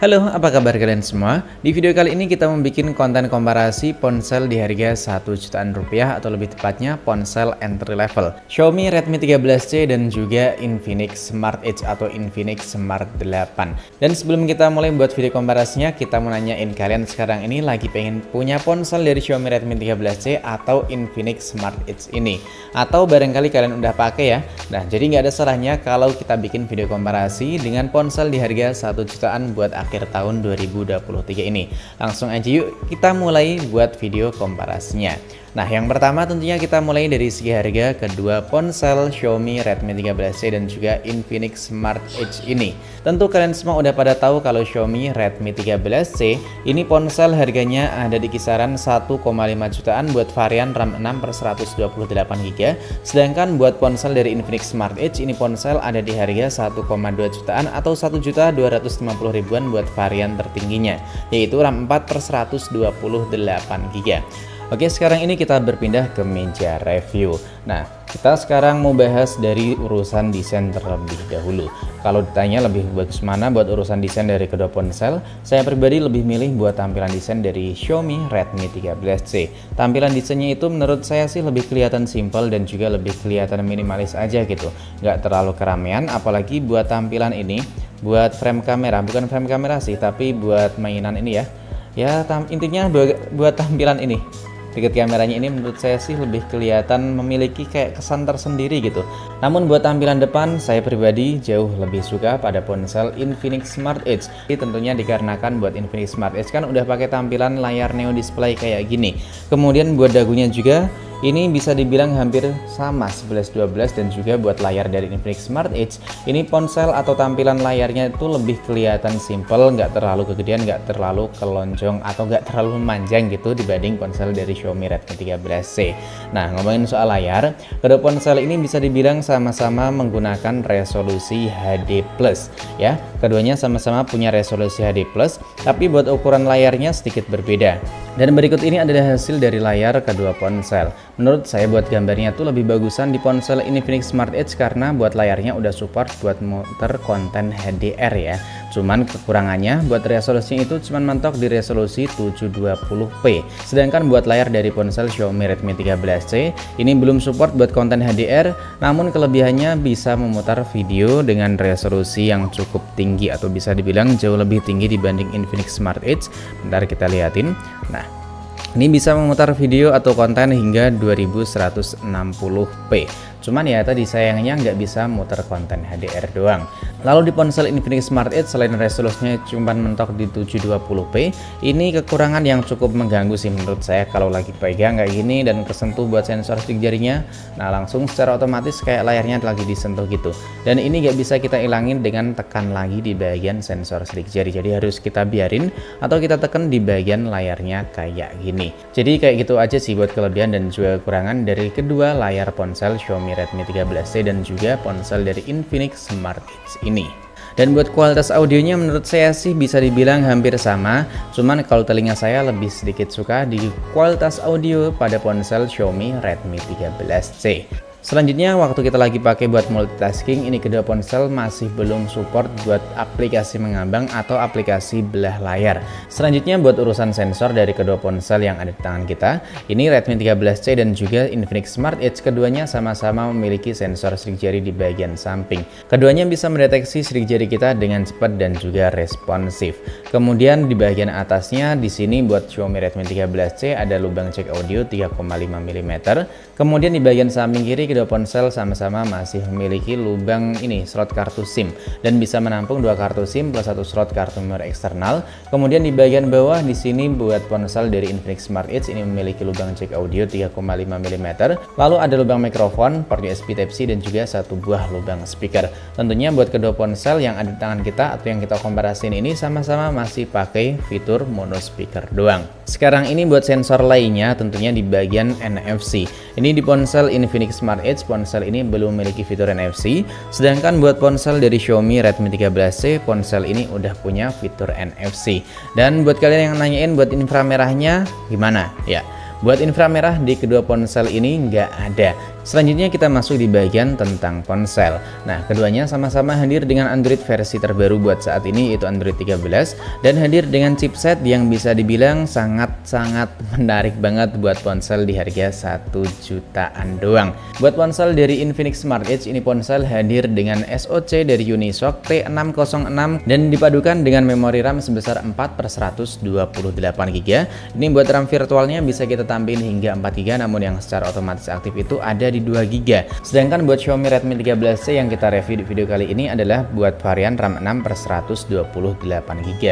Halo, apa kabar kalian semua? Di video kali ini kita membuat konten komparasi ponsel di harga 1 jutaan rupiah atau lebih tepatnya ponsel entry level Xiaomi Redmi 13C dan juga Infinix Smart Edge atau Infinix Smart 8. Dan sebelum kita mulai buat video komparasinya, kita mau nanyain kalian sekarang ini lagi pengen punya ponsel dari Xiaomi Redmi 13C atau Infinix Smart Edge ini, atau barangkali kalian udah pakai ya. Nah, jadi nggak ada salahnya kalau kita bikin video komparasi dengan ponsel di harga 1 jutaan buat akhir tahun 2023 ini. Langsung aja yuk kita mulai buat video komparasinya. Nah, yang pertama tentunya kita mulai dari segi harga kedua ponsel Xiaomi Redmi 13C dan juga Infinix Smart Edge ini. Tentu kalian semua udah pada tahu kalau Xiaomi Redmi 13C ini ponsel harganya ada di kisaran 1,5 jutaan buat varian RAM 6/128GB. Sedangkan buat ponsel dari Infinix Smart Edge ini ponsel ada di harga 1,2 jutaan atau 1.250.000-an buat varian tertingginya, yaitu RAM 4/128GB. Oke, sekarang ini kita berpindah ke meja review. Nah, kita sekarang mau bahas dari urusan desain terlebih dahulu. Kalau ditanya lebih bagus mana buat urusan desain dari kedua ponsel, saya pribadi lebih milih buat tampilan desain dari Xiaomi Redmi 13C. Tampilan desainnya itu menurut saya sih lebih kelihatan simpel dan juga lebih kelihatan minimalis aja gitu. Nggak terlalu keramaian, apalagi buat tampilan ini, buat frame kamera, bukan frame kamera sih, tapi buat mainan ini ya. Ya, intinya buat tampilan ini. Deket kameranya ini menurut saya sih lebih kelihatan memiliki kayak kesan tersendiri gitu. Namun buat tampilan depan saya pribadi jauh lebih suka pada ponsel Infinix Smart Edge. Ini tentunya dikarenakan buat Infinix Smart Edge kan udah pakai tampilan layar neo display kayak gini. Kemudian buat dagunya juga ini bisa dibilang hampir sama 11-12, dan juga buat layar dari Infinix Smart Edge ini ponsel atau tampilan layarnya itu lebih kelihatan simple, nggak terlalu kegedean, nggak terlalu kelonjong atau nggak terlalu memanjang gitu dibanding ponsel dari Xiaomi Redmi 13C. Nah, ngomongin soal layar, kedua ponsel ini bisa dibilang sama-sama menggunakan resolusi HD+, ya. Keduanya sama-sama punya resolusi HD+, tapi buat ukuran layarnya sedikit berbeda. Dan berikut ini adalah hasil dari layar kedua ponsel. Menurut saya buat gambarnya tuh lebih bagusan di ponsel Infinix Smart Edge karena buat layarnya udah support buat muter konten HDR ya. Cuman kekurangannya buat resolusinya itu cuman mentok di resolusi 720p. Sedangkan buat layar dari ponsel Xiaomi Redmi 13C ini belum support buat konten HDR, namun kelebihannya bisa memutar video dengan resolusi yang cukup tinggi atau bisa dibilang jauh lebih tinggi dibanding Infinix Smart Edge. Bentar kita liatin. Nah, ini bisa memutar video atau konten hingga 2160p. Cuman ya tadi sayangnya nggak bisa muter konten HDR doang. Lalu di ponsel Infinix Smart Edge selain resolusinya cuma mentok di 720p, ini kekurangan yang cukup mengganggu sih menurut saya kalau lagi pegang kayak gini dan kesentuh buat sensor stick jarinya. Nah, langsung secara otomatis kayak layarnya lagi disentuh gitu. Dan ini nggak bisa kita ilangin dengan tekan lagi di bagian sensor stick jari. Jadi harus kita biarin atau kita tekan di bagian layarnya kayak gini. Jadi kayak gitu aja sih buat kelebihan dan juga kekurangan dari kedua layar ponsel Xiaomi Redmi 13C dan juga ponsel dari Infinix Smart Edge ini. Dan buat kualitas audionya menurut saya sih bisa dibilang hampir sama, cuman kalau telinga saya lebih sedikit suka di kualitas audio pada ponsel Xiaomi Redmi 13C. Selanjutnya, waktu kita lagi pakai buat multitasking, ini kedua ponsel masih belum support buat aplikasi mengambang atau aplikasi belah layar. Selanjutnya, buat urusan sensor dari kedua ponsel yang ada di tangan kita, ini Redmi 13C dan juga Infinix Smart Edge keduanya sama-sama memiliki sensor sidik jari di bagian samping. Keduanya bisa mendeteksi sidik jari kita dengan cepat dan juga responsif. Kemudian di bagian atasnya di sini buat Xiaomi Redmi 13C ada lubang jack audio 3,5 mm. Kemudian di bagian samping kiri kedua ponsel sama-sama masih memiliki lubang ini slot kartu SIM dan bisa menampung 2 kartu SIM plus 1 slot kartu memori eksternal. Kemudian di bagian bawah di sini buat ponsel dari Infinix Smart Edge ini memiliki lubang jack audio 3,5 mm. Lalu ada lubang mikrofon, port USB Type-C dan juga satu buah lubang speaker. Tentunya buat kedua ponsel yang ada di tangan kita atau yang kita komparasiin ini sama-sama masih pakai fitur mono speaker doang. Sekarang ini buat sensor lainnya tentunya di bagian NFC. Ini di ponsel Infinix Smart Edge, ponsel ini belum memiliki fitur NFC. Sedangkan buat ponsel dari Xiaomi Redmi 13C, ponsel ini udah punya fitur NFC. Dan buat kalian yang nanyain buat inframerahnya gimana? Ya, buat inframerah di kedua ponsel ini nggak ada. Selanjutnya kita masuk di bagian tentang ponsel. Nah, keduanya sama-sama hadir dengan Android versi terbaru buat saat ini, yaitu Android 13, dan hadir dengan chipset yang bisa dibilang sangat-sangat menarik banget buat ponsel di harga 1 jutaan doang. Buat ponsel dari Infinix Smart Edge, ini ponsel hadir dengan SoC dari Unisoc T606 dan dipadukan dengan memori RAM sebesar 4/128GB. Ini buat RAM virtualnya bisa kita tambahin hingga 4GB, namun yang secara otomatis aktif itu ada di 2GB. Sedangkan buat Xiaomi Redmi 13C yang kita review di video kali ini adalah buat varian RAM 6/128GB.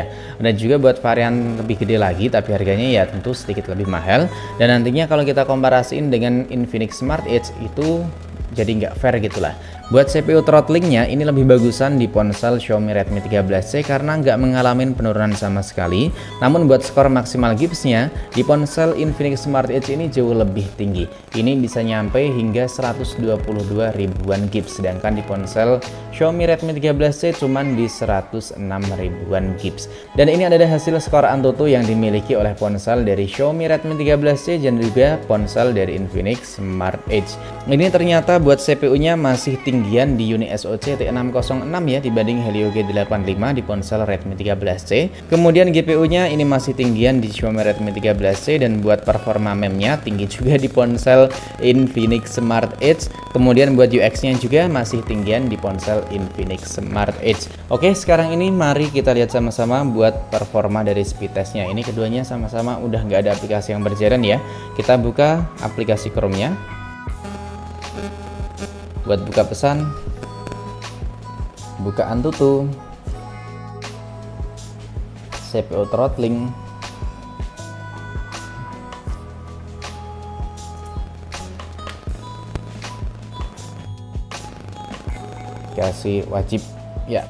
Ada juga buat varian lebih gede lagi, tapi harganya ya tentu sedikit lebih mahal. Dan nantinya kalau kita komparasiin dengan Infinix Smart Edge itu jadi nggak fair gitulah. Buat CPU throttlingnya ini lebih bagusan di ponsel Xiaomi Redmi 13C karena nggak mengalami penurunan sama sekali. Namun buat skor maksimal Gipsnya di ponsel Infinix Smart Edge ini jauh lebih tinggi. Ini bisa nyampe hingga 122 ribuan Gips, sedangkan di ponsel Xiaomi Redmi 13C cuman di 106 ribuan Gips. Dan ini adalah hasil skor Antutu yang dimiliki oleh ponsel dari Xiaomi Redmi 13C dan juga ponsel dari Infinix Smart Edge. Ini ternyata buat CPU-nya masih tinggian di unit SoC T606 ya dibanding Helio G85 di ponsel Redmi 13C. Kemudian GPU-nya ini masih tinggian di Xiaomi Redmi 13C dan buat performa MEM-nya tinggi juga di ponsel Infinix Smart Edge. Kemudian buat UX-nya juga masih tinggian di ponsel Infinix Smart Edge. Oke, sekarang ini mari kita lihat sama-sama buat performa dari speed test-nya. Ini keduanya sama-sama udah nggak ada aplikasi yang berjalan ya. Kita buka aplikasi Chrome-nya. Buat buka pesan, buka Antutu, CPU throttling, kasih wajib ya.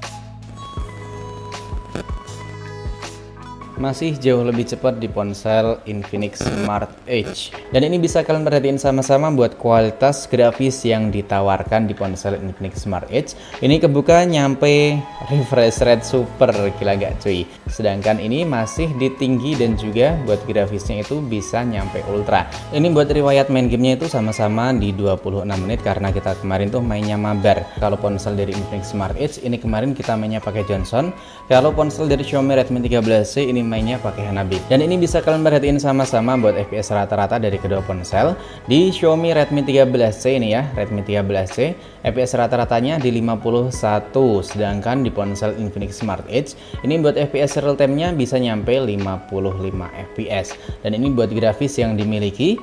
Masih jauh lebih cepat di ponsel Infinix Smart Edge. Dan ini bisa kalian perhatiin sama-sama buat kualitas grafis yang ditawarkan di ponsel Infinix Smart Edge. Ini kebuka nyampe refresh rate super, gila gak cuy. Sedangkan ini masih di tinggi dan juga buat grafisnya itu bisa nyampe ultra. Ini buat riwayat main gamenya itu sama-sama di 26 menit karena kita kemarin tuh mainnya mabar. Kalau ponsel dari Infinix Smart Edge ini kemarin kita mainnya pakai Johnson. Kalau ponsel dari Xiaomi Redmi 13C ini mainnya pakai Hanabi. Dan ini bisa kalian perhatiin sama-sama buat FPS rata-rata dari kedua ponsel. Di Xiaomi Redmi 13C ini ya, Redmi 13C FPS rata-ratanya di 51, sedangkan di ponsel Infinix Smart Edge ini buat FPS real time-nya bisa nyampe 55 FPS. Dan ini buat grafis yang dimiliki.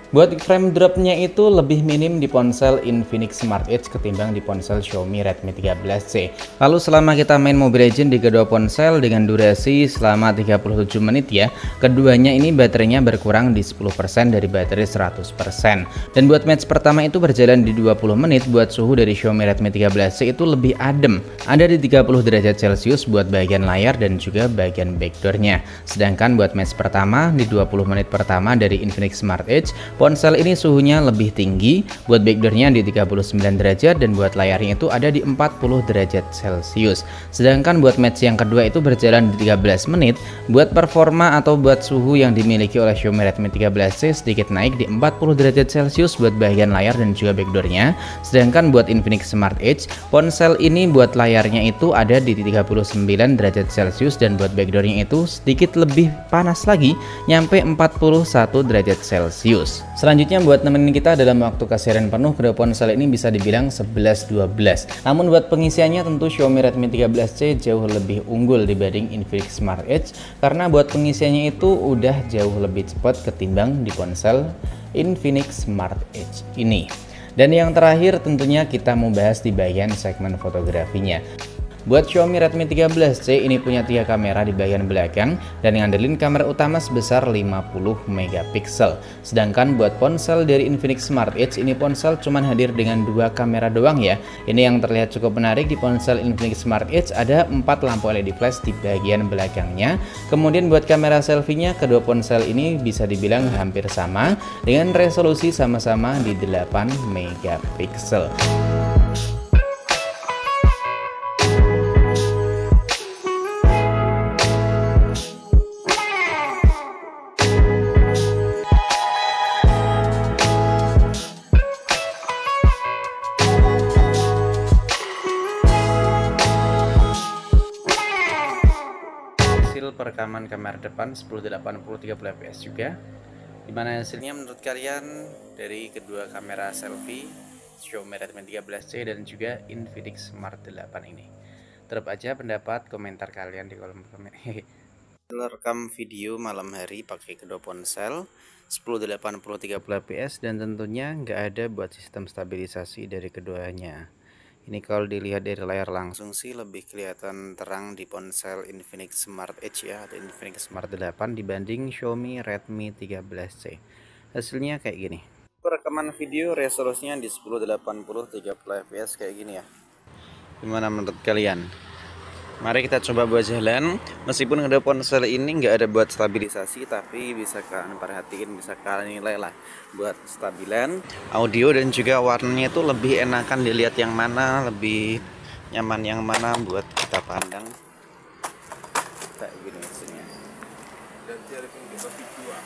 Buat frame drop-nya itu lebih minim di ponsel Infinix Smart Edge ketimbang di ponsel Xiaomi Redmi 13C. Lalu selama kita main Mobile Legends di kedua ponsel dengan durasi selama 37 menit ya, keduanya ini baterainya berkurang di 10% dari baterai 100%. Dan buat match pertama itu berjalan di 20 menit, buat suhu dari Xiaomi Redmi 13C itu lebih adem, ada di 30 derajat Celcius buat bagian layar dan juga bagian backdoor-nya. Sedangkan buat match pertama di 20 menit pertama dari Infinix Smart Edge, ponsel ini suhunya lebih tinggi, buat backdoor-nya di 39 derajat dan buat layarnya itu ada di 40 derajat Celcius. Sedangkan buat match yang kedua itu berjalan di 13 menit, buat performa atau buat suhu yang dimiliki oleh Xiaomi Redmi 13C sedikit naik di 40 derajat Celcius buat bagian layar dan juga backdoor-nya. Sedangkan buat Infinix Smart Edge, ponsel ini buat layarnya itu ada di 39 derajat Celcius dan buat backdoor-nya itu sedikit lebih panas lagi, nyampe 41 derajat Celcius. Selanjutnya buat nemenin kita dalam waktu kehadiran penuh, kedua ponsel ini bisa dibilang 11-12. Namun buat pengisiannya tentu Xiaomi Redmi 13C jauh lebih unggul dibanding Infinix Smart Edge karena buat pengisiannya itu udah jauh lebih cepat ketimbang di ponsel Infinix Smart Edge ini. Dan yang terakhir tentunya kita mau bahas di bagian segmen fotografinya. Buat Xiaomi Redmi 13C ini punya 3 kamera di bagian belakang dan ngandelin kamera utama sebesar 50 megapiksel. Sedangkan buat ponsel dari Infinix Smart Edge ini ponsel cuman hadir dengan 2 kamera doang ya. Ini yang terlihat cukup menarik, di ponsel Infinix Smart Edge ada 4 lampu LED flash di bagian belakangnya. Kemudian buat kamera selfie-nya kedua ponsel ini bisa dibilang hampir sama dengan resolusi sama-sama di 8 megapiksel. hasil perekaman kamera depan 1080 30 fps juga, dimana hasilnya menurut kalian dari kedua kamera selfie Xiaomi Redmi 13C dan juga Infinix Smart 8 ini. Drop aja pendapat komentar kalian di kolom komentar. Rekam video malam hari pakai kedua ponsel 1080 30 fps dan tentunya nggak ada buat sistem stabilisasi dari keduanya. Ini kalau dilihat dari layar langsung sih lebih kelihatan terang di ponsel Infinix Smart Edge ya, atau Infinix Smart 8 dibanding Xiaomi Redmi 13C. Hasilnya kayak gini. Perekaman video resolusinya di 1080 30 fps kayak gini ya. Gimana menurut kalian? Mari kita coba buat jalan. Meskipun kedua ponsel ini nggak ada buat stabilisasi, tapi bisa kalian perhatiin, bisa kalian nilai lah buat stabilan audio dan juga warnanya itu lebih enakan dilihat yang mana, lebih nyaman yang mana buat kita pandang. Kayak gini hasilnya. Dan telepon kita video.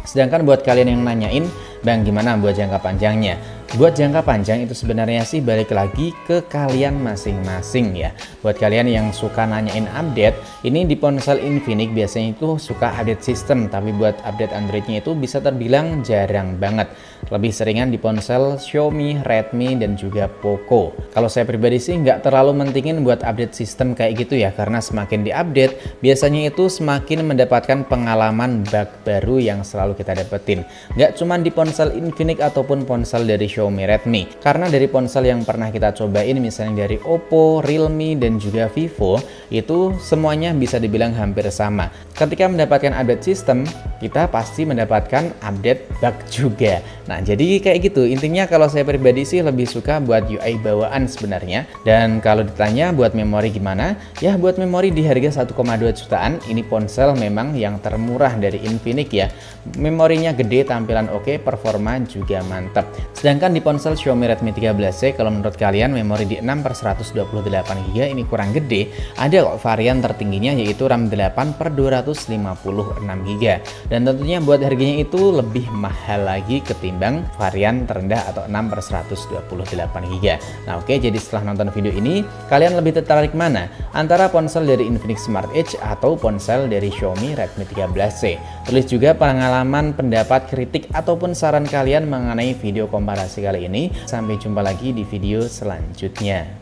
Sedangkan buat kalian yang nanyain, Bang, gimana buat jangka panjangnya? Buat jangka panjang itu sebenarnya sih balik lagi ke kalian masing-masing ya. Buat kalian yang suka nanyain update, ini di ponsel Infinix biasanya itu suka update sistem, tapi buat update Androidnya itu bisa terbilang jarang banget. Lebih seringan di ponsel Xiaomi, Redmi, dan juga Poco. Kalau saya pribadi sih nggak terlalu mentingin buat update sistem kayak gitu ya, karena semakin diupdate, biasanya itu semakin mendapatkan pengalaman bug baru yang selalu kita dapetin. Nggak cuma di ponsel Infinix ataupun ponsel dari Xiaomi Redmi, karena dari ponsel yang pernah kita cobain misalnya dari Oppo, Realme, dan juga Vivo, itu semuanya bisa dibilang hampir sama. Ketika mendapatkan update sistem, kita pasti mendapatkan update bug juga. Nah, jadi kayak gitu. Intinya kalau saya pribadi sih lebih suka buat UI bawaan sebenarnya. Dan kalau ditanya buat memori gimana? Ya, buat memori di harga 1,2 jutaan, ini ponsel memang yang termurah dari Infinix ya. Memorinya gede, tampilan oke, performa juga mantap. Sedangkan di ponsel Xiaomi Redmi 13C, kalau menurut kalian memori di 6/128GB ini kurang gede, ada kok varian tertingginya yaitu RAM 8/256GB. Dan tentunya buat harganya itu lebih mahal lagi ketimbang varian terendah atau 6/128GB. Nah oke, jadi setelah nonton video ini, kalian lebih tertarik mana? Antara ponsel dari Infinix Smart Edge atau ponsel dari Xiaomi Redmi 13C? Tulis juga pengalaman, pendapat, kritik, ataupun saran kalian mengenai video komparasi kali ini. Sampai jumpa lagi di video selanjutnya.